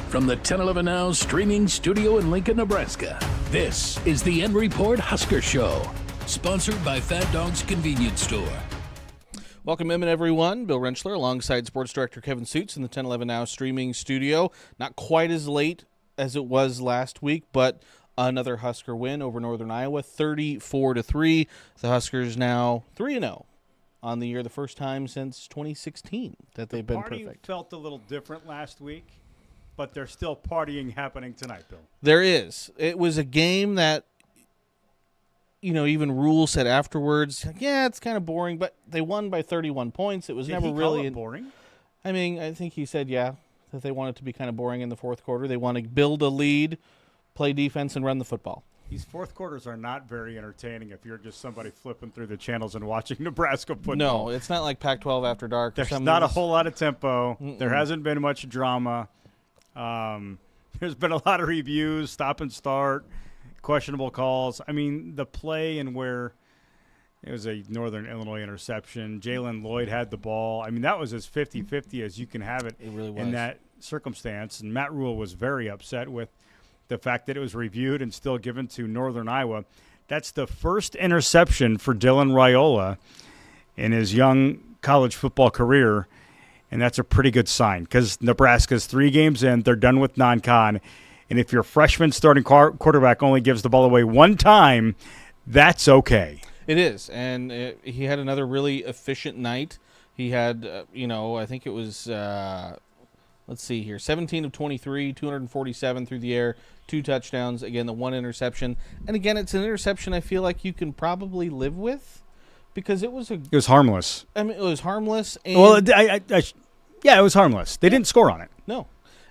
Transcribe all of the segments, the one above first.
From the 1011 Now streaming studio in Lincoln, Nebraska, this is the REPORT Husker Show, sponsored by Fat Dog's Convenience Store. Welcome in, everyone. Bill Rentschler alongside Sports Director Kevin Sjuts in the 1011 Now streaming studio. Not quite as late as it was last week, but another Husker win over Northern Iowa, 34-3. The Huskers now 3-0 on the year, the first time since 2016 that they've been perfect. Felt a little different last week, but there's still partying happening tonight, Bill. There is. It was a game that, even Rule said afterwards, yeah, it's kind of boring, but they won by 31 points. It was never really boring. I mean, I think he said, that they want it to be kind of boring in the fourth quarter. They want to build a lead, play defense, and run the football. These fourth quarters are not very entertaining if you're just somebody flipping through the channels and watching Nebraska football. No, it's not like Pac-12 after dark. There's not a whole lot of tempo. There hasn't been much drama. There's been a lot of reviews, stop and start, questionable calls. I mean, the play and where it was a Northern Illinois interception. Jalen Lloyd had the ball. I mean, that was as 50-50 as you can have it, really was. In that circumstance. And Matt Rule was very upset with the fact that it was reviewed and still given to Northern Iowa. That's the first interception for Dylan Raiola in his young college football career, and that's a pretty good sign because Nebraska's 3 games in, they're done with non-con, and if your freshman starting quarterback only gives the ball away one time, that's okay. It is, and he had another really efficient night. He had, I think it was, let's see here, 17 of 23, 247 through the air, 2 touchdowns. Again, the 1 interception. And again, it's an interception I feel like you can probably live with because it was harmless. I mean, it was harmless. And it was harmless. They didn't score on it. No.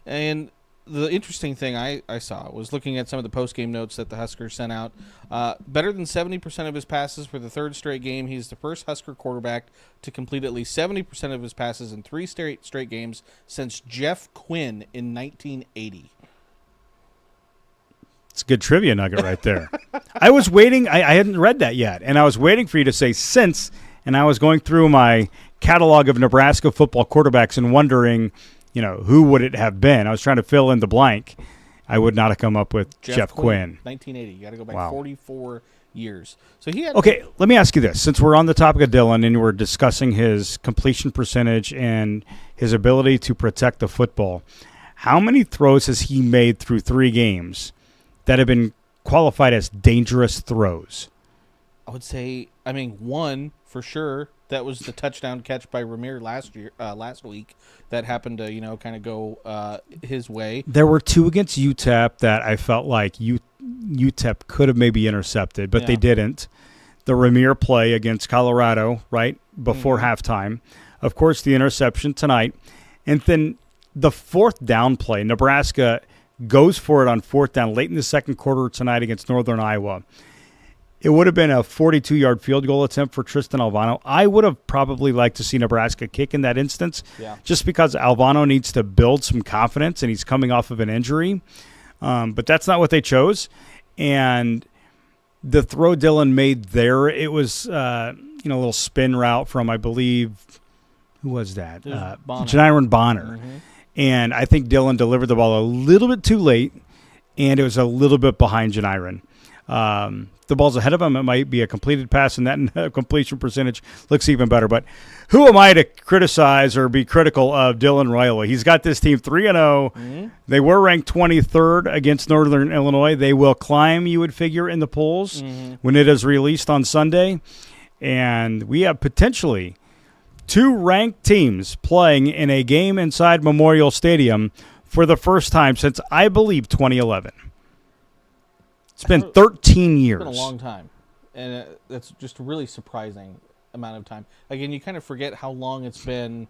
And the interesting thing I saw was looking at some of the post-game notes that the Huskers sent out. Better than 70% of his passes for the 3rd straight game. He's the first Husker quarterback to complete at least 70% of his passes in 3 straight games since Jeff Quinn in 1980. It's a good trivia nugget right there. I was waiting. I hadn't read that yet, and I was waiting for you to say since, and I was going through my catalog of Nebraska football quarterbacks and wondering, who would it have been? I was trying to fill in the blank. I would not have come up with Jeff Quinn. 1980. You got to go back Wow. 44 years. So he had. Okay, let me ask you this. Since we're on the topic of Dylan and we're discussing his completion percentage and his ability to protect the football, how many throws has he made through 3 games that have been qualified as dangerous throws? I would say, 1 for sure. That was the touchdown catch by Ramir last week. That happened to, kind of go his way. There were 2 against UTEP that I felt like UTEP could have maybe intercepted, but they didn't. The Ramir play against Colorado, right, before halftime. Of course, the interception tonight. And then the 4th down play, Nebraska goes for it on 4th down late in the second quarter tonight against Northern Iowa. It would have been a 42-yard field goal attempt for Tristan Alvano. I would have probably liked to see Nebraska kick in that instance just because Alvano needs to build some confidence, and he's coming off of an injury. But that's not what they chose. And the throw Dylan made there, it was a little spin route from, I believe, who was that? Janiron Bonner. Mm-hmm. And I think Dylan delivered the ball a little bit too late, and it was a little bit behind Janiron. The ball's ahead of him. It might be a completed pass, and that completion percentage looks even better. But who am I to criticize or be critical of Dylan Raiola? He's got this team 3-0. Mm-hmm. They were ranked 23rd against Northern Illinois. They will climb, you would figure, in the polls when it is released on Sunday. And we have potentially 2 ranked teams playing in a game inside Memorial Stadium for the first time since, I believe, 2011. It's been 13 years. It's been a long time, and that's just a really surprising amount of time. Again, you kind of forget how long it's been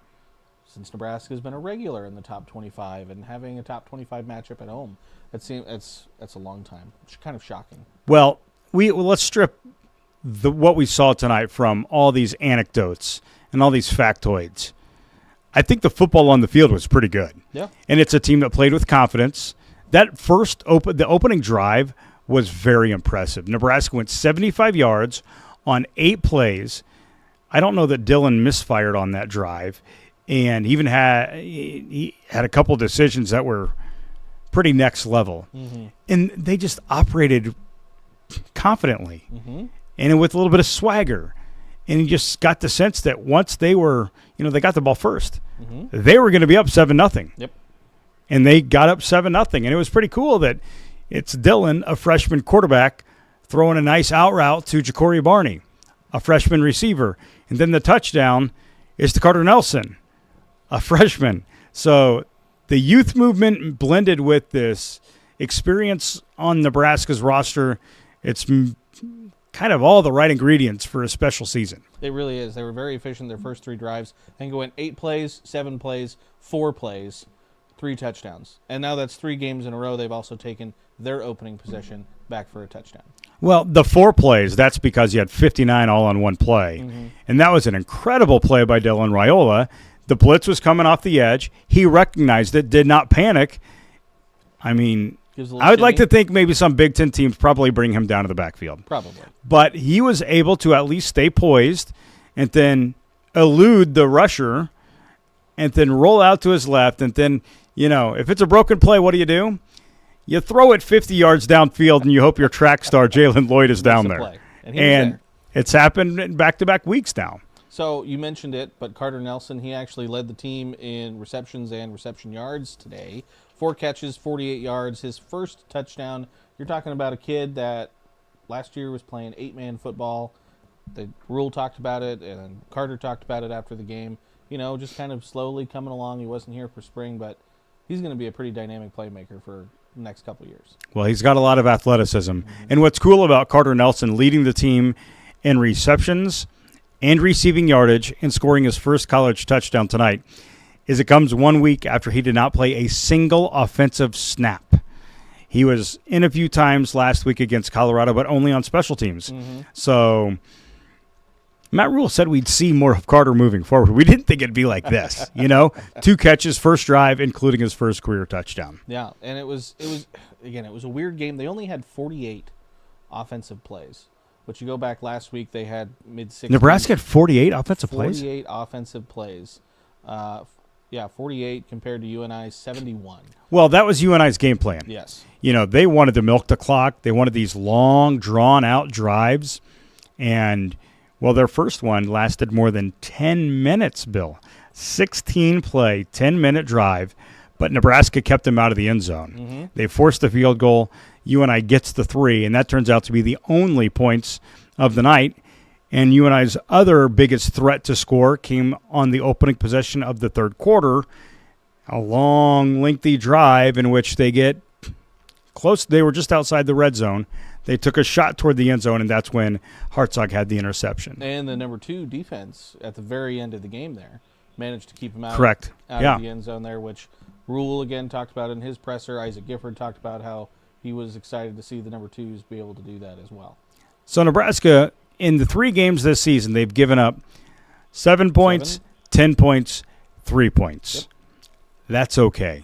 since Nebraska's been a regular in the top 25 and having a top 25 matchup at home. That's a long time. It's kind of shocking. Well, let's strip what we saw tonight from all these anecdotes and all these factoids. I think the football on the field was pretty good. Yeah. And it's a team that played with confidence. That the opening drive was very impressive. Nebraska went 75 yards on 8 plays. I don't know that Dylan misfired on that drive, and even he had a couple decisions that were pretty next level. And they just operated confidently and with a little bit of swagger. And you just got the sense that once they were, they got the ball first, they were going to be up 7-0. Yep. And they got up 7-0. And it was pretty cool that it's Dillon, a freshman quarterback, throwing a nice out route to Ja'Cory Barney, a freshman receiver. And then the touchdown is to Carter Nelson, a freshman. So the youth movement blended with this experience on Nebraska's roster, it's kind of all the right ingredients for a special season. It really is. They were very efficient their first 3 drives. I think it went 8 plays, 7 plays, 4 plays, 3 touchdowns. And now that's 3 games in a row. They've also taken their opening possession back for a touchdown. Well, the 4 plays, that's because you had 59 all on one play. And that was an incredible play by Dylan Raiola. The blitz was coming off the edge. He recognized it, did not panic. I mean, I would like to think maybe some Big Ten teams probably bring him down to the backfield. Probably. But he was able to at least stay poised and then elude the rusher and then roll out to his left. And then, if it's a broken play, what do? You throw it 50 yards downfield and you hope your track star, Jalen Lloyd, is down there. And it's happened in back-to-back weeks now. So you mentioned it, but Carter Nelson, he actually led the team in receptions and reception yards today. 4 catches, 48 yards. His first touchdown. You're talking about a kid that last year was playing 8-man football. The Rule talked about it, and Carter talked about it after the game. Just kind of slowly coming along. He wasn't here for spring, but he's going to be a pretty dynamic playmaker for the next couple of years. Well, he's got a lot of athleticism. And what's cool about Carter Nelson leading the team in receptions and receiving yardage and scoring his first college touchdown tonight is it comes 1 week after he did not play a single offensive snap. He was in a few times last week against Colorado, but only on special teams. So Matt Rule said we'd see more of Carter moving forward. We didn't think it'd be like this, 2 catches, first drive, including his first career touchdown. Yeah, and it was a weird game. They only had 48 offensive plays. But you go back last week, they had mid-60s. Nebraska had 48 offensive plays? 48 offensive plays. 48 compared to UNI's 71. Well, that was UNI's game plan. Yes. They wanted to milk the clock. They wanted these long, drawn-out drives. And, well, their first one lasted more than 10 minutes, Bill. 16-play, 10-minute drive. But Nebraska kept them out of the end zone. They forced the field goal. UNI gets the 3, and that turns out to be the only points of the night. And UNI's other biggest threat to score came on the opening possession of the third quarter, a long, lengthy drive in which they get close. They were just outside the red zone. They took a shot toward the end zone, and that's when Hartzog had the interception. And the number 2 defense at the very end of the game there managed to keep him out, Correct. out of the end zone there, which Rule again talked about in his presser. Isaac Gifford talked about how he was excited to see the number 2s be able to do that as well. So Nebraska, in the 3 games this season, they've given up 7 points, 10 points, 3 points. Yep. That's okay.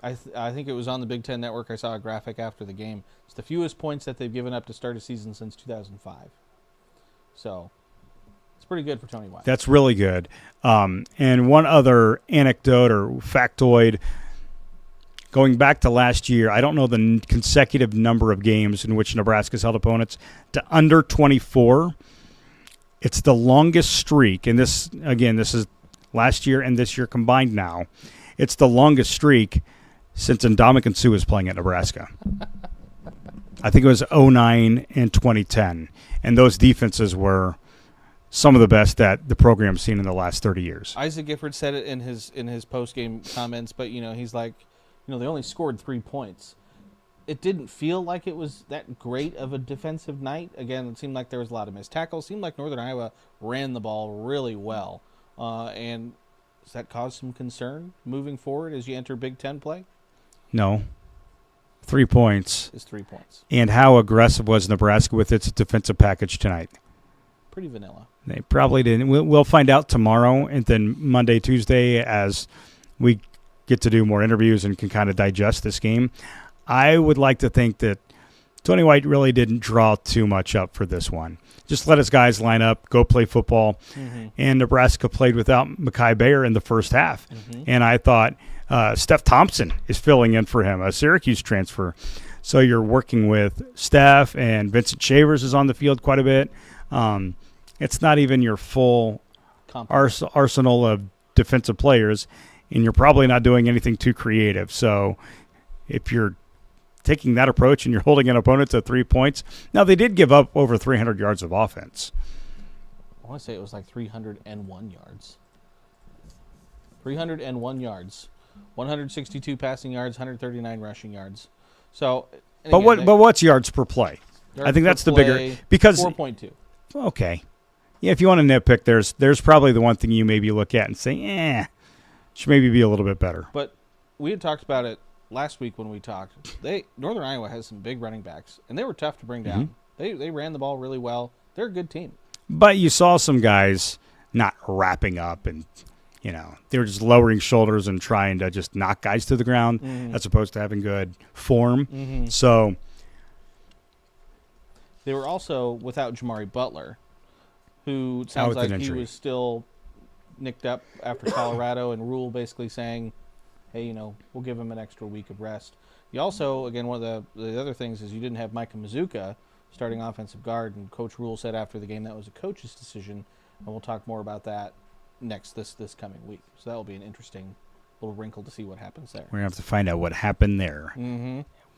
I think it was on the Big Ten Network. I saw a graphic after the game. It's the fewest points that they've given up to start a season since 2005. So it's pretty good for Tony White. That's really good. And one other anecdote or factoid, going back to last year, I don't know the consecutive number of games in which Nebraska's held opponents to under 24. It's the longest streak, and this is last year and this year combined now. It's the longest streak since Ndamukong Suh was playing at Nebraska. I think it was 2009 and 2010, and those defenses were some of the best that the program's seen in the last 30 years. Isaac Gifford said it in his post-game comments, but he's like, they only scored 3 points. It didn't feel like it was that great of a defensive night. Again, it seemed like there was a lot of missed tackles. It seemed like Northern Iowa ran the ball really well. And does that cause some concern moving forward as you enter Big Ten play? No. 3 points. Is 3 points. And how aggressive was Nebraska with its defensive package tonight? Pretty vanilla. They probably didn't. We'll find out tomorrow and then Monday, Tuesday as we get to do more interviews and can kind of digest this game. I would like to think that Tony White really didn't draw too much up for this one. Just let his guys line up, go play football. And Nebraska played without Mekhi Bayer in the first half. And I thought Steph Thompson is filling in for him, a Syracuse transfer. So you're working with Steph, and Vincent Shavers is on the field quite a bit. It's not even your full arsenal of defensive players, and you're probably not doing anything too creative. So if you're taking that approach and you're holding an opponent to 3 points, now they did give up over 300 yards of offense. I want to say it was like 301 yards. 301 yards. 162 passing yards, 139 rushing yards. So, but what's yards per play? I think that's the bigger, because 4.2. Okay. Yeah, if you want to nitpick, there's probably the one thing you maybe look at and say, should maybe be a little bit better. But we had talked about it last week when we talked. Northern Iowa has some big running backs, and they were tough to bring down. They ran the ball really well. They're a good team. But you saw some guys not wrapping up, and they were just lowering shoulders and trying to just knock guys to the ground as opposed to having good form. So they were also without Jamari Butler, who sounds like he was still nicked up after Colorado, and Rule basically saying, hey, we'll give him an extra week of rest. You also, again, one of the other things is you didn't have Micah Mazuka starting offensive guard, and Coach Rule said after the game that was a coach's decision, and we'll talk more about that this coming week. So that will be an interesting little wrinkle to see what happens there. We're going to have to find out what happened there.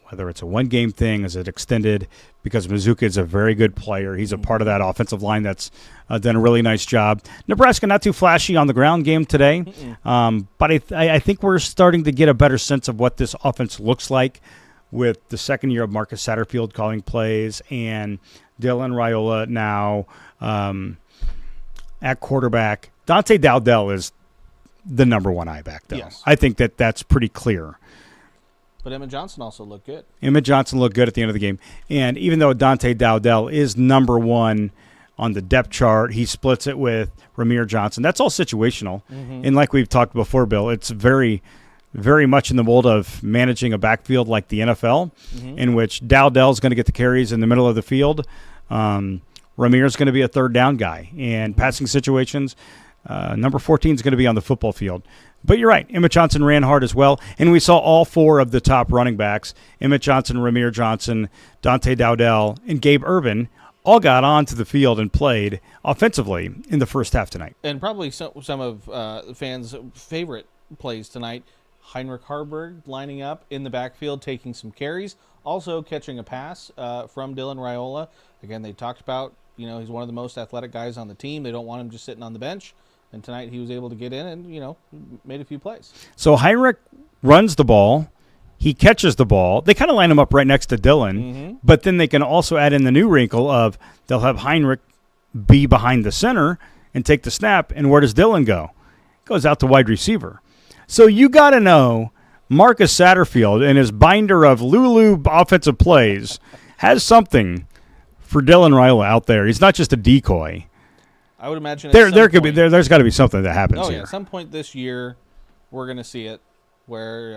Whether it's a one-game thing, is it extended? Because Mazuka is a very good player. He's a part of that offensive line that's done a really nice job. Nebraska not too flashy on the ground game today, but I think we're starting to get a better sense of what this offense looks like with the second year of Marcus Satterfield calling plays and Dylan Raiola now at quarterback. Dante Dowdell is the number one eye back, though. Yes. I think that's pretty clear. But Emmett Johnson also looked good. Emmett Johnson looked good at the end of the game. And even though Dante Dowdell is number one on the depth chart, he splits it with Ramir Johnson. That's all situational. And like we've talked before, Bill, it's very, very much in the mold of managing a backfield like the NFL, in which Dowdell's going to get the carries in the middle of the field. Ramir's going to be a third down guy. And passing situations, number 14 is going to be on the football field. But you're right. Emmett Johnson ran hard as well. And we saw all four of the top running backs, Emmett Johnson, Ramir Johnson, Dante Dowdell, and Gabe Ervin, all got onto the field and played offensively in the first half tonight. And probably some of the fans' favorite plays tonight, Heinrich Harburg lining up in the backfield, taking some carries, also catching a pass from Dylan Raiola. Again, they talked about, he's one of the most athletic guys on the team. They don't want him just sitting on the bench. And tonight he was able to get in and, made a few plays. So Heinrich runs the ball. He catches the ball. They kind of line him up right next to Dylan. But then they can also add in the new wrinkle of they'll have Heinrich be behind the center and take the snap. And where does Dylan go? Goes out to wide receiver. So you got to know Marcus Satterfield and his binder of Lulu offensive plays has something for Dylan Raiola out there. He's not just a decoy. I would imagine there's got to be something that happens here. At some point this year, we're going to see it where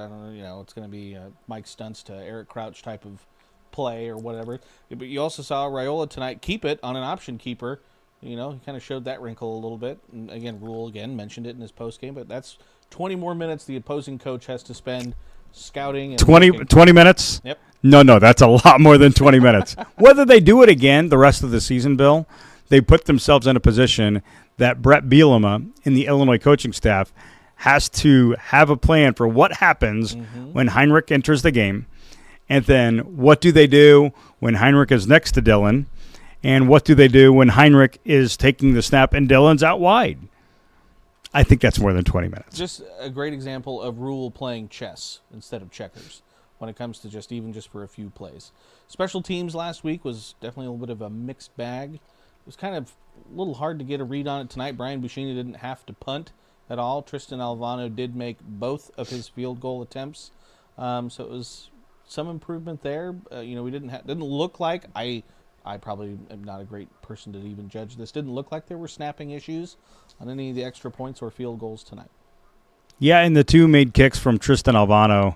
it's going to be Mike Stunts to Eric Crouch type of play or whatever. But you also saw Raiola tonight keep it on an option keeper. He kind of showed that wrinkle a little bit. And again, Rule mentioned it in his post game, but that's 20 more minutes the opposing coach has to spend scouting. And 20 minutes? Yep. No, that's a lot more than 20 minutes. Whether they do it again the rest of the season, Bill, they put themselves in a position that Brett Bielema in the Illinois coaching staff has to have a plan for what happens when Heinrich enters the game, and then what do they do when Heinrich is next to Dylan, and what do they do when Heinrich is taking the snap and Dylan's out wide. I think that's more than 20 minutes. Just a great example of Rule playing chess instead of checkers when it comes to just for a few plays. Special teams last week was definitely a little bit of a mixed bag. It was kind of a little hard to get a read on it tonight. Brian Buschini didn't have to punt at all. Tristan Alvano did make both of his field goal attempts. So it was some improvement there. We didn't look like, I probably am not a great person to even judge this, didn't look like there were snapping issues on any of the extra points or field goals tonight. Yeah, and the two made kicks from Tristan Alvano.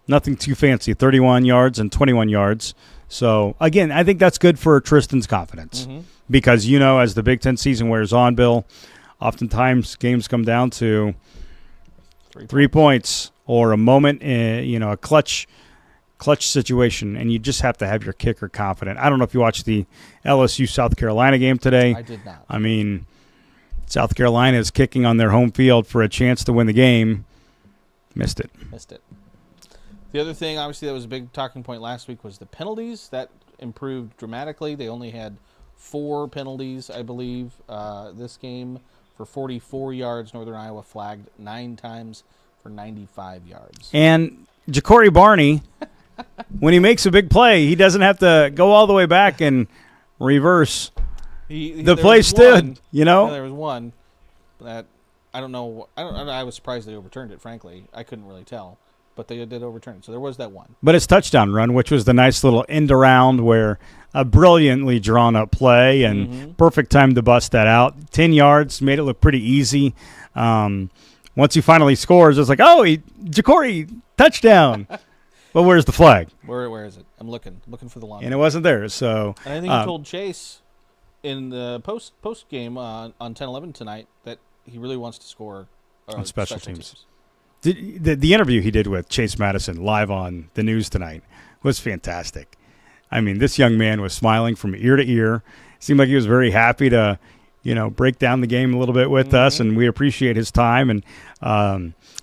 Nothing too fancy, 31 yards and 21 yards. So, again, I think that's good for Tristan's confidence. Because, as the Big Ten season wears on, Bill, oftentimes games come down to 3 points or a moment, a clutch situation, and you just have to have your kicker confident. I don't know if you watched the LSU South Carolina game today. I did not. I mean, South Carolina is kicking on their home field for a chance to win the game. Missed it. The other thing, obviously, that was a big talking point last week was the penalties. That improved dramatically. They only had 4 penalties, I believe, this game for 44 yards. Northern Iowa flagged 9 times for 95 yards. And Ja'Cory Barney, when he makes a big play, he doesn't have to go all the way back and reverse. The play stood, Yeah, there was one that I don't know. I was surprised they overturned it, frankly. I couldn't really tell. But they did overturn it. So there was that one. But his touchdown run, which was the nice little end around where a brilliantly drawn up play and perfect time to bust that out. 10 yards, made it look pretty easy. Once he finally scores, it's like, Ja'Cory, touchdown. But where's the flag? Where is it? I'm looking for the line. And it wasn't there. So and I think he told Chase in the post game on 10-11 tonight that he really wants to score on special teams. The interview he did with Chase Madison live on the news tonight was fantastic. I mean, this young man was smiling from ear to ear. Seemed like he was very happy to, break down the game a little bit with us, and we appreciate his time. And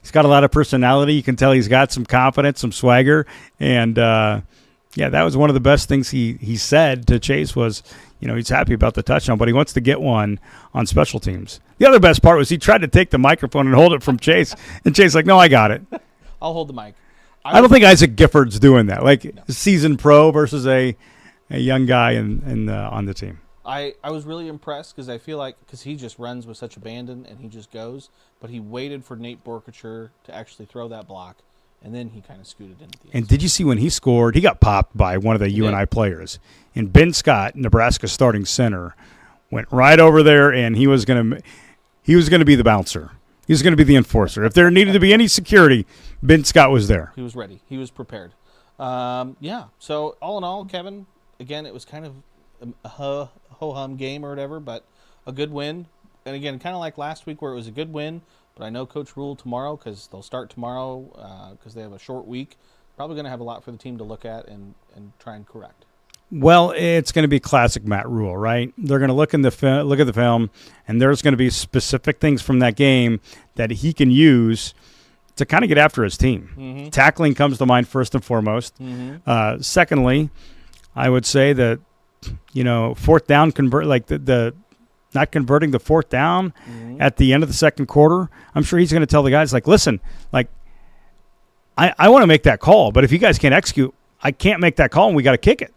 he's got a lot of personality. You can tell he's got some confidence, some swagger. And, that was one of the best things he said to Chase was, he's happy about the touchdown, but he wants to get one on special teams. The other best part was he tried to take the microphone and hold it from Chase, and Chase like, no, I got it. I'll hold the mic. I don't think Isaac Gifford's doing that. Seasoned pro versus a young guy on the team. I was really impressed because he just runs with such abandon and he just goes, but he waited for Nate Borkature to actually throw that block, and then he kind of scooted into the end. And did you see when he scored, he got popped by one of the UNI players. And Ben Scott, Nebraska starting center, went right over there, and he was going to be the bouncer. He was going to be the enforcer. If there needed to be any security, Ben Scott was there. He was ready. He was prepared. So all in all, Kevin, again, it was kind of a ho-hum game or whatever, but a good win. And again, kind of like last week where it was a good win, but I know Coach Rule tomorrow, because they'll start tomorrow because they have a short week, probably going to have a lot for the team to look at and try and correct. Well, it's going to be classic Matt Rule, right? They're going to look at the film, and there's going to be specific things from that game that he can use to kind of get after his team. Tackling comes to mind first and foremost. Secondly, I would say that fourth down the not converting the fourth down at the end of the second quarter. I'm sure he's going to tell the guys listen, I want to make that call, but if you guys can't execute, I can't make that call, and we got to kick it.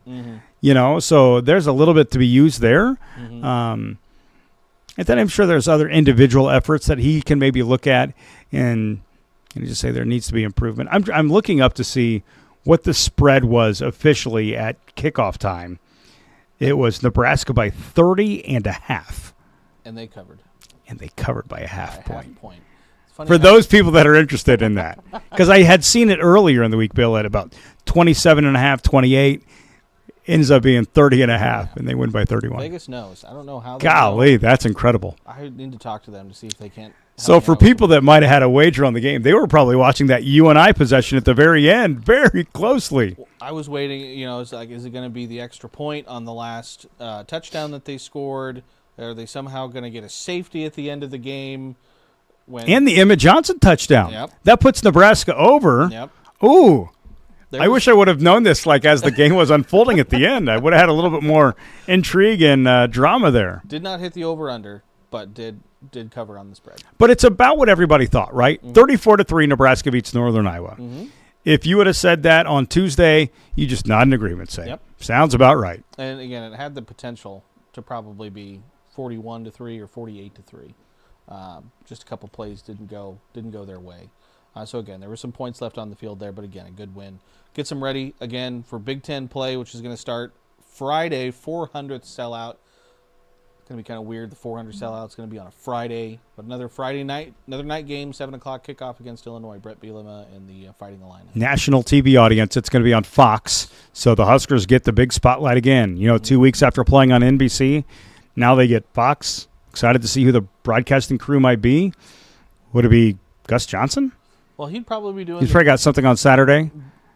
So there's a little bit to be used there. And then I'm sure there's other individual efforts that he can maybe look at and just say there needs to be improvement. I'm looking up to see what the spread was officially at kickoff time. It was Nebraska by 30.5. And they covered. By a half point. For those people that are interested in that. Because I had seen it earlier in the week, Bill, at about 27.5, 28. Ends up being 30.5, and they win by 31. Vegas knows. I don't know how. Golly, that's incredible. I need to talk to them to see if they can't. So for people that might have had a wager on the game, they were probably watching that UNI possession at the very end very closely. I was waiting. It's is it going to be the extra point on the last touchdown that they scored? Are they somehow going to get a safety at the end of the game? And the Emmett Johnson touchdown. Yep. That puts Nebraska over. Yep. Ooh. I wish I would have known this as the game was unfolding at the end. I would have had a little bit more intrigue and drama there. Did not hit the over-under, but did cover on the spread. But it's about what everybody thought, right? 34-3, Nebraska beats Northern Iowa. If you would have said that on Tuesday, you just nod in agreement, say, yep. Sounds about right. And again, it had the potential to probably be 41-3 or 48-3. Just a couple plays didn't go their way. So again, there were some points left on the field there, but again, a good win. Gets them ready again for Big Ten play, which is going to start Friday, 400th sellout. It's going to be kind of weird. The 400 sellout is going to be on a Friday, but another night game, 7 o'clock kickoff against Illinois. Brett Bielema and the Fighting Illini. National TV audience. It's going to be on Fox, so the Huskers get the big spotlight again. 2 weeks after playing on NBC, now they get Fox. Excited to see who the broadcasting crew might be. Would it be Gus Johnson? Well, he'd probably be doing. He's probably got something on Saturday.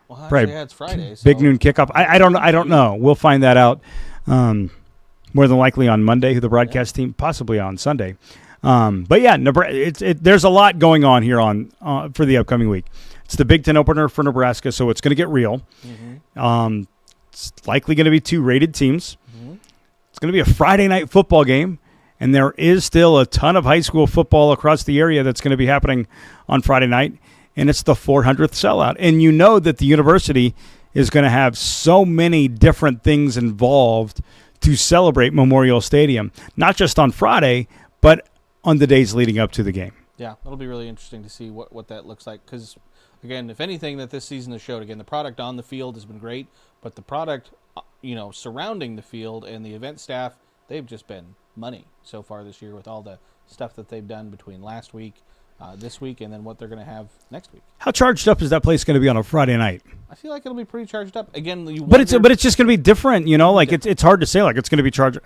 Well, actually, probably it's Friday. So. Big noon kickoff. I don't know. We'll find that out more than likely on Monday. Who the broadcast team, possibly on Sunday. But yeah, there's a lot going on here for the upcoming week. It's the Big Ten opener for Nebraska, so it's going to get real. Mm-hmm. It's likely going to be 2 rated teams. Mm-hmm. It's going to be a Friday night football game, and there is still a ton of high school football across the area that's going to be happening on Friday night, and it's the 400th sellout. And you know that the university is going to have so many different things involved to celebrate Memorial Stadium, not just on Friday, but on the days leading up to the game. Yeah, it'll be really interesting to see what that looks like because, again, if anything that this season has showed, again, the product on the field has been great, but the product, surrounding the field and the event staff, they've just been money so far this year with all the stuff that they've done between last week, this week, and then what they're going to have next week. How charged up is that place going to be on a Friday night? I feel like it'll be pretty charged up. Again, but it's just going to be different, Like it's hard to say like it's going to be charged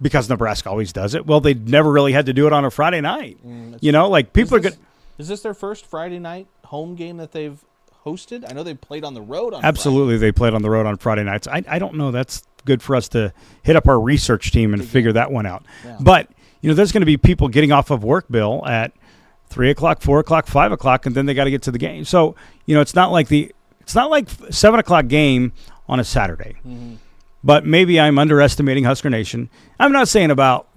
because Nebraska always does it. Well, they never really had to do it on a Friday night. Like people are good. Is this their first Friday night home game that they've hosted? I know they played on the road on Absolutely, Friday. They played on the road on Friday nights. I don't know. That's good for us to hit up our research team and figure that one out. Yeah. But, there's going to be people getting off of work, Bill, at 3 o'clock, 4 o'clock, 5 o'clock, and then they got to get to the game. So, it's not like 7 o'clock game on a Saturday. Mm-hmm. But maybe I'm underestimating Husker Nation. I'm not saying about,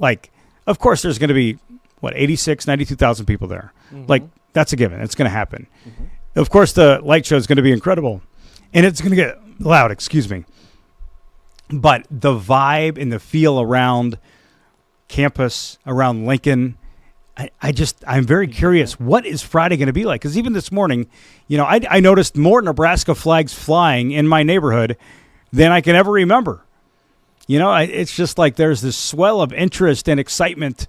of course there's going to be, 92,000 people there. Mm-hmm. That's a given. It's going to happen. Mm-hmm. Of course, the light show is going to be incredible. And it's going to get loud, excuse me. But the vibe and the feel around campus, around Lincoln, I'm very curious. What is Friday going to be like? Because even this morning, I noticed more Nebraska flags flying in my neighborhood than I can ever remember. It's just like there's this swell of interest and excitement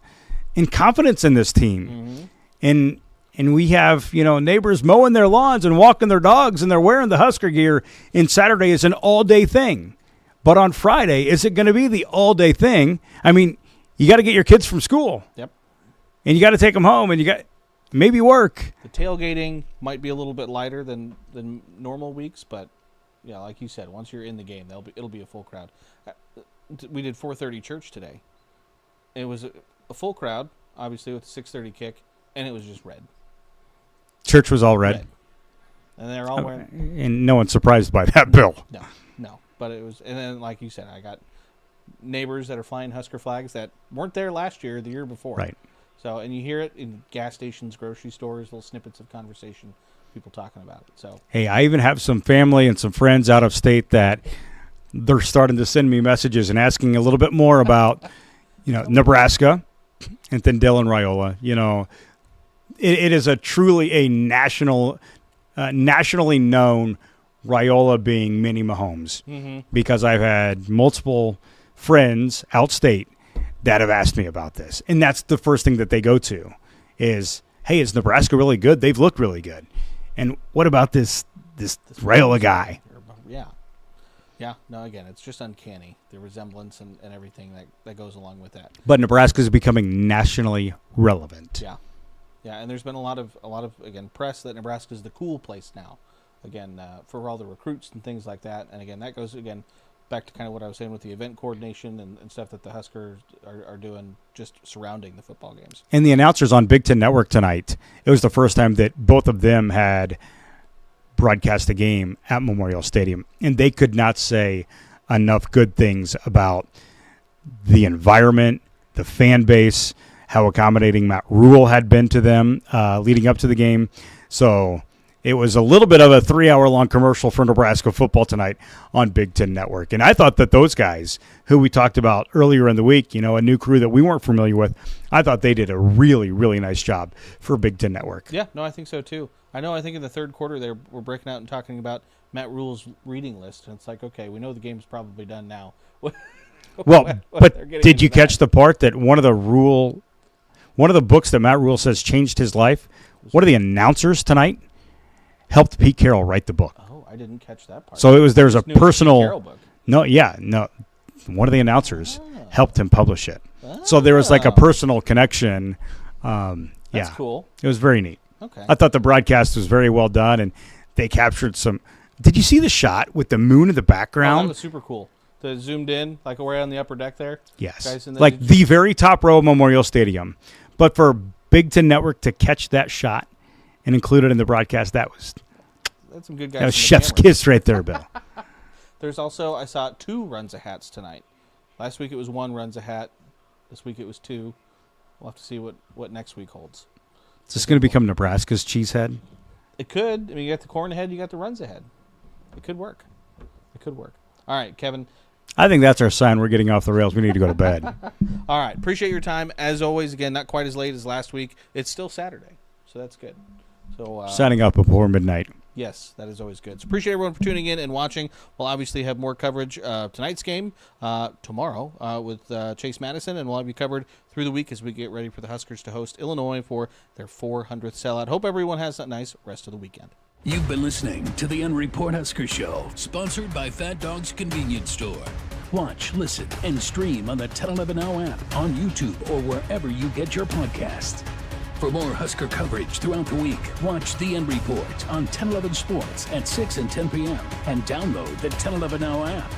and confidence in this team. Mm-hmm. And we have, neighbors mowing their lawns and walking their dogs, and they're wearing the Husker gear, and Saturday is an all-day thing. But on Friday, is it going to be the all-day thing? I mean, you got to get your kids from school. Yep. And you got to take them home, and you got maybe work. The tailgating might be a little bit lighter than normal weeks, but yeah, like you said, once you're in the game, it'll be a full crowd. We did 4:30 church today. It was a full crowd, obviously with the 6:30 kick, and it was just red. Church was all red. And they're all wearing. And no one's surprised by that, Bill. No. But it was, and then like you said, I got neighbors that are flying Husker flags that weren't there last year, the year before. Right. So, and you hear it in gas stations, grocery stores, little snippets of conversation, people talking about it. So, hey, I even have some family and some friends out of state that they're starting to send me messages and asking a little bit more about, Nebraska, and then Dylan Raiola. It is a truly a nationally known Raiola being Minnie Mahomes, because I've had multiple friends outstate that have asked me about this. And that's the first thing that they go to is, hey, is Nebraska really good? They've looked really good. And what about this Raiola guy? Yeah. Yeah. No, again, it's just uncanny, the resemblance and everything that goes along with that. But Nebraska is becoming nationally relevant. Yeah. Yeah, and there's been a lot of again, press that Nebraska is the cool place now. Again, for all the recruits and things like that. And again, that goes, back to kind of what I was saying with the event coordination and stuff that the Huskers are doing just surrounding the football games. And the announcers on Big Ten Network tonight, it was the first time that both of them had broadcast a game at Memorial Stadium. And they could not say enough good things about the environment, the fan base, how accommodating Matt Rule had been to them leading up to the game. So it was a little bit of a 3-hour-long commercial for Nebraska football tonight on Big Ten Network. And I thought that those guys, who we talked about earlier in the week, a new crew that we weren't familiar with, I thought they did a really, really nice job for Big Ten Network. Yeah, no, I think so too. I think in the third quarter they were breaking out and talking about Matt Rule's reading list. And it's like, okay, we know the game's probably done now. Well, but did you catch the part that one of the books that Matt Rule says changed his life? One of the announcers tonight helped Pete Carroll write the book. Oh, I didn't catch that part. So there's a personal. Pete Carroll book. No. One of the announcers helped him publish it. So there was like a personal connection. That's cool. It was very neat. Okay. I thought the broadcast was very well done, and they captured some. Did you see the shot with the moon in the Oh, background? that was super cool. The zoomed in, like we're on the upper deck there. Yes. Guys in Like the very top row of Memorial Stadium. But for Big Ten Network to catch that shot and include it in the broadcast, that's some good guys. that was in the chef's camera. kiss right there, Bill. There's also, I saw 2 runs of hats tonight. Last week it was 1 runs a hat. This week it was 2. We'll have to see what next week holds. Is this going to become Nebraska's cheesehead? It could. I mean, you got the corn ahead, you got the runs ahead. It could work. It could work. All right, Kevin. I think that's our sign we're getting off the rails. We need to go to bed. All right. Appreciate your time. As always, again, not quite as late as last week. It's still Saturday, so that's good. So Signing up before midnight. yes, that is always good. So appreciate everyone for tuning in and watching. We'll obviously have more coverage of tonight's game tomorrow with Chase Madison, and we'll have you covered through the week as we get ready for the Huskers to host Illinois for their 400th sellout. Hope everyone has a nice rest of the weekend. You've been listening to the REPORT Husker Show, sponsored by Fat Dog's Convenience Store. Watch, listen, and stream on the 1011 Now app, on YouTube, or wherever you get your podcasts. For more Husker coverage throughout the week, watch the End Report on 1011 Sports at 6 and 10 p.m. and download the 1011 Now app.